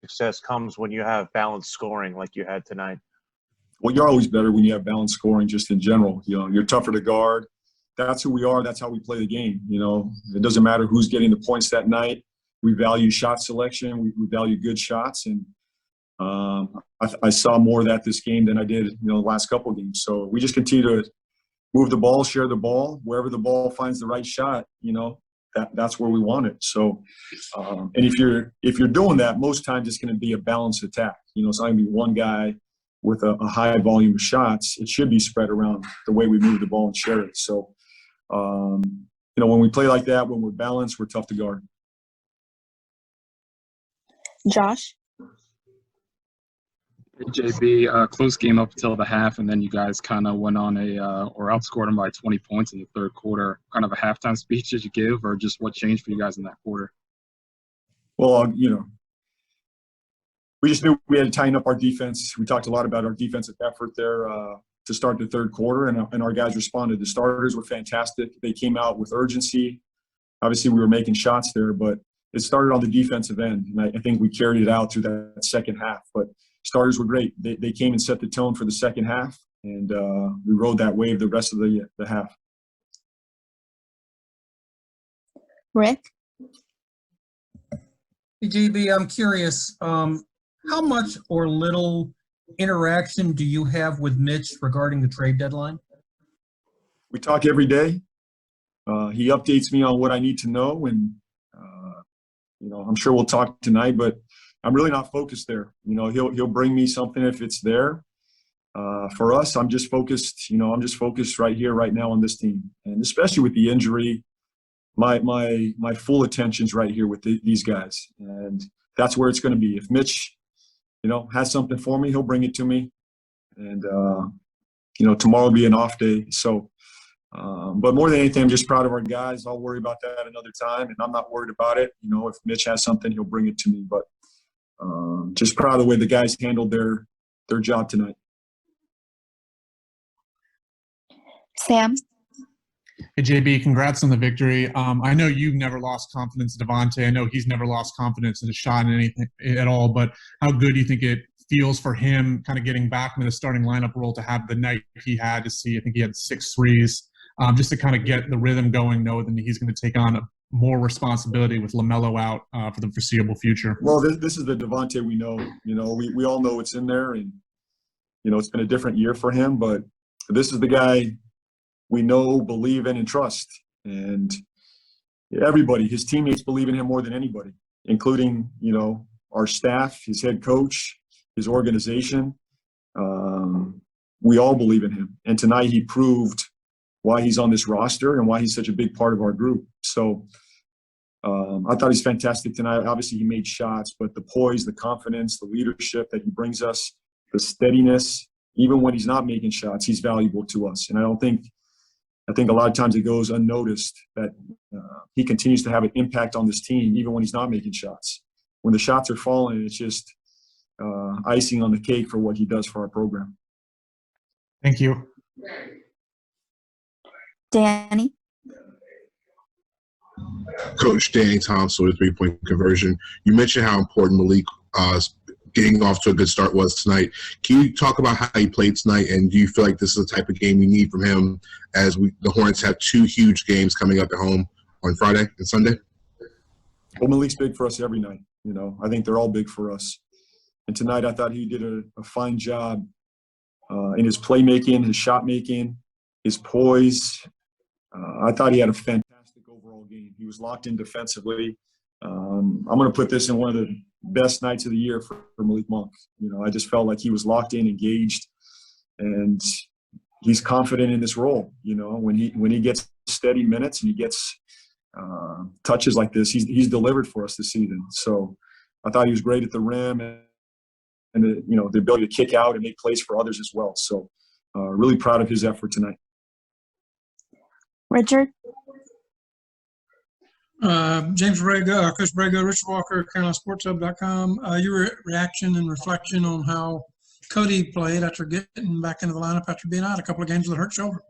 success comes when you have balanced scoring like you had tonight. Well, you're always better when you have balanced scoring just in general. You know, you're tougher to guard. That's who we are. That's how we play the game. You know, it doesn't matter who's getting the points that night. We value shot selection. We value good shots. And I saw more of that this game than I did, the last couple of games. So we just continue to move the ball, share the ball. Wherever the ball finds the right shot, that's where we want it. So, and if you're doing that, most times it's going to be a balanced attack. It's not going to be one guy with a high volume of shots. It should be spread around the way we move the ball and share it. So, when we play like that, when we're balanced, we're tough to guard. Josh? JB, close game up until the half, and then you guys kind of went on or outscored them by 20 points in the third quarter. Kind of a halftime speech did you give, or just what changed for you guys in that quarter? Well, we just knew we had to tighten up our defense. We talked a lot about our defensive effort there to start the third quarter, and our guys responded. The starters were fantastic. They came out with urgency. Obviously, we were making shots there, but it started on the defensive end, and I think we carried it out through that second half. But starters were great. They came and set the tone for the second half, and we rode that wave the rest of the half. Rick? Hey, JB, I'm curious, how much or little interaction do you have with Mitch regarding the trade deadline? We talk every day. He updates me on what I need to know, and I'm sure we'll talk tonight, but I'm really not focused there. He'll bring me something if it's there. For us, I'm just focused. I'm just focused right here, right now on this team, and especially with the injury, my full attention's right here with these guys, and that's where it's going to be. If Mitch, has something for me, he'll bring it to me, and tomorrow will be an off day. So, but more than anything, I'm just proud of our guys. I'll worry about that another time, and I'm not worried about it. If Mitch has something, he'll bring it to me, but. Just proud of the way the guys handled their job tonight. Sam? Hey, JB, congrats on the victory. I know you've never lost confidence in Devontae. I know he's never lost confidence in a shot in anything at all, but how good do you think it feels for him kind of getting back into the starting lineup role to have the night he had to see? I think he had 6 threes, just to kind of get the rhythm going, know that he's going to take on more responsibility with LaMelo out for the foreseeable future. Well, this is the Devontae we know. We all know it's in there, and it's been a different year for him. But this is the guy we know, believe in, and trust. And everybody, his teammates, believe in him more than anybody, including our staff, his head coach, his organization. We all believe in him, and tonight he proved why he's on this roster and why he's such a big part of our group. So. I thought he's fantastic tonight. Obviously, he made shots, but the poise, the confidence, the leadership that he brings us, the steadiness, even when he's not making shots, he's valuable to us. And I think a lot of times it goes unnoticed that he continues to have an impact on this team, even when he's not making shots. When the shots are falling, it's just icing on the cake for what he does for our program. Thank you. Danny? Coach Danny Thompson with 3-point conversion. You mentioned how important Malik getting off to a good start was tonight. Can you talk about how he played tonight, and do you feel like this is the type of game you need from him as the Hornets have 2 huge games coming up at home on Friday and Sunday? Well, Malik's big for us every night. I think they're all big for us. And tonight I thought he did a fine job in his playmaking, his shot making, his poise. I thought he had a fantastic overall game. He was locked in defensively. I'm going to put this in one of the best nights of the year for Malik Monk. I just felt like he was locked in, engaged, and he's confident in this role. When he gets steady minutes and he gets touches like this, he's delivered for us this season. So I thought he was great at the rim and the ability to kick out and make plays for others as well. So really proud of his effort tonight. Richard? James Borrego, Coach Borrego, Richard Walker, CarolinaSportsHub.com. Your reaction and reflection on how Cody played after getting back into the lineup after being out a couple of games with a hurt shoulder?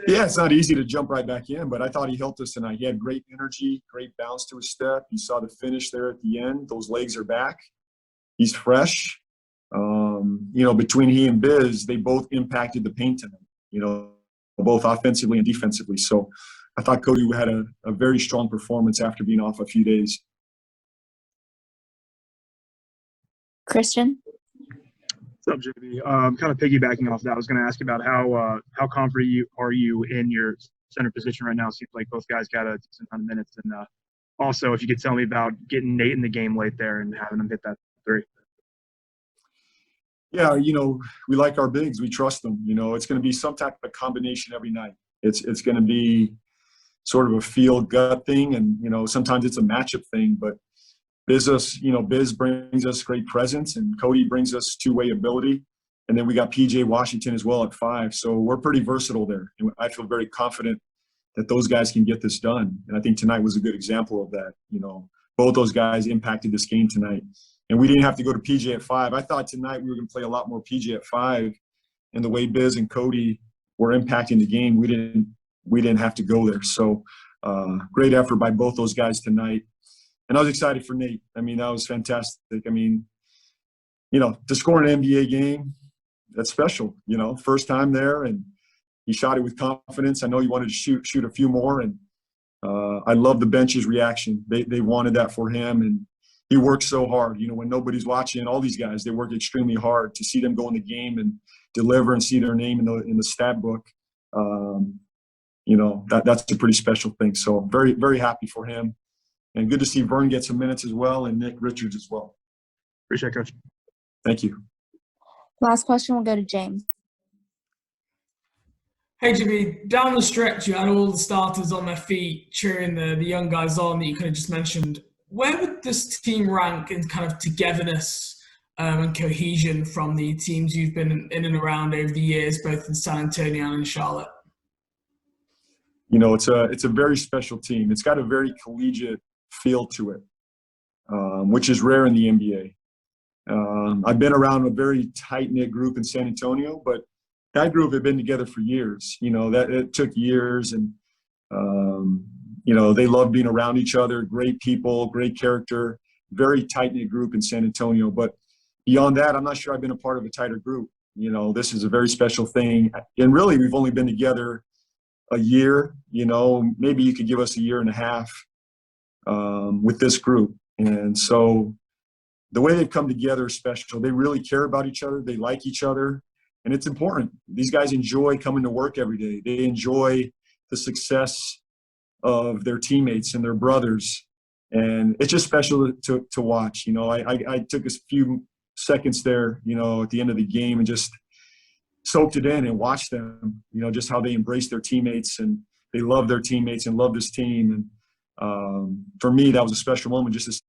Yeah, it's not easy to jump right back in, but I thought he helped us tonight. He had great energy, great bounce to his step. You saw the finish there at the end. Those legs are back. He's fresh. Between he and Biz, they both impacted the paint tonight, both offensively and defensively. So I thought Cody had a very strong performance after being off a few days. Christian? What's up, JB? Kind of piggybacking off that, I was going to ask about how confident are you in your center position right now? Seems like both guys got a decent amount of minutes. And also, if you could tell me about getting Nate in the game late there and having him hit that three. Yeah, we like our bigs. We trust them. It's going to be some type of combination every night. It's going to be sort of a feel gut thing, and sometimes it's a matchup thing. But Biz brings us great presence, and Cody brings us two-way ability, and then we got PJ Washington as well at 5. So we're pretty versatile there, and I feel very confident that those guys can get this done. And I think tonight was a good example of that. Both those guys impacted this game tonight. And we didn't have to go to PJ at 5. I thought tonight we were going to play a lot more PJ at 5. And the way Biz and Cody were impacting the game, we didn't have to go there. So great effort by both those guys tonight. And I was excited for Nate. That was fantastic. To score an NBA game, that's special. First time there, and he shot it with confidence. I know he wanted to shoot a few more, and I love the bench's reaction. They wanted that for him, and he worked so hard. When nobody's watching, all these guys, they work extremely hard. To see them go in the game and deliver and see their name in the stat book, that's a pretty special thing. So very, very happy for him. And good to see Vern get some minutes as well, and Nick Richards as well. Appreciate it, Coach. Thank you. Last question will go to James. Hey, Jimmy, down the stretch, you had all the starters on their feet cheering the young guys on that you could have just mentioned. Where would this team rank in kind of togetherness and cohesion from the teams you've been in and around over the years, both in San Antonio and in Charlotte? It's a very special team. It's got a very collegiate feel to it, which is rare in the NBA. I've been around a very tight-knit group in San Antonio, but that group had been together for years. That it took years, and they love being around each other. Great people, great character, very tight-knit group in San Antonio. But beyond that, I'm not sure I've been a part of a tighter group. This is a very special thing. And really, we've only been together a year. Maybe you could give us a year and a half with this group. And so the way they've come together is special. They really care about each other. They like each other. And it's important. These guys enjoy coming to work every day. They enjoy the success of their teammates and their brothers. And it's just special to watch. I took a few seconds there, at the end of the game and just soaked it in and watched them, just how they embrace their teammates and they love their teammates and love this team. And for me, that was a special moment just to